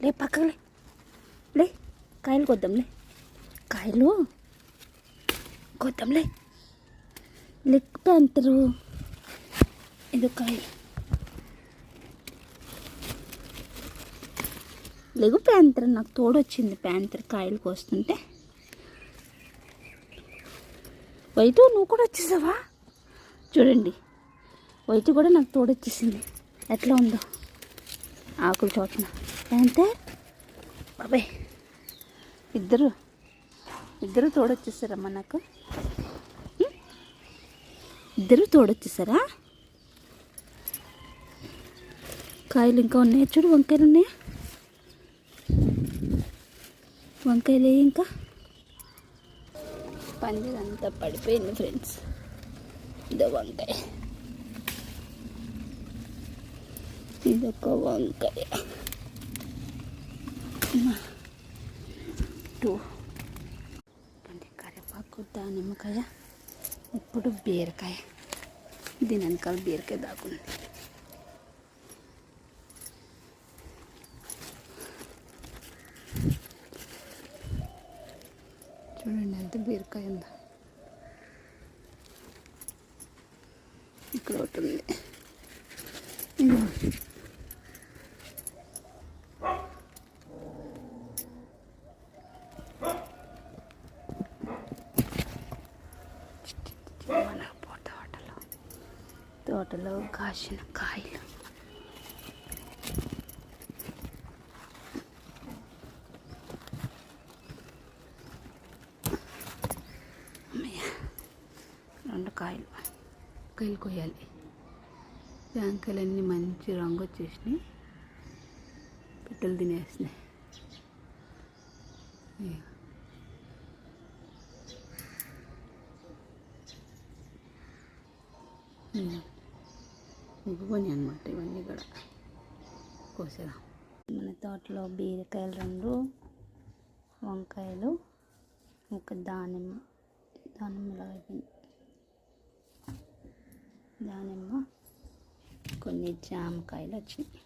లే పక్కలే లే కాయలు కొద్దాంలే కాయలు కొద్దాంలే లెక్క అంటారు ఇది కాయలు లెగు ప్యాంతర్ నాకు తోడొచ్చింది ప్యాంతర్ కాయలు కోస్తుంటే వైటు నువ్వు కూడా వచ్చేసావా చూడండి వైటు కూడా నాకు తోడొచ్చేసింది ఎట్లా ఉందో ఆకులు చోటన ప్యాంతర్ బాబాయ్ ఇద్దరు తోడొచ్చేసారమ్మా నాకు ఇద్దరు తోడొచ్చేసారా కాయలు ఇంకా ఉన్నాయి చూడు వంకాయలు ఉన్నాయా వంకాయలు ఇంకా పందిరంతా పడిపోయింది ఫ్రెండ్స్ ఇదో వంకాయ ఇదొక వంకాయ 2 కరివేపాకు దానిమ్మకాయ ఇప్పుడు బీరకాయ దీని వెనకాల బీరకాయ దాకుంది చూడండి ఎంత బీరకాయ ఉందా ఇక్కడ ఒకటి ఉంది మన తోటలో కాసిన కాయలు రెండు కాయలు కొయ్యాలి జాంకాయలన్నీ మంచి రంగు వచ్చేసినాయి పిట్టలు తినేసినాయి ముగ్గుకొని అనమాట ఇవన్నీ కూడా కోసేదా మన తోటలో బీరకాయలు 2 వంకాయలు ఒక దానిమ్మ కొన్ని జామకాయలు వచ్చినాయి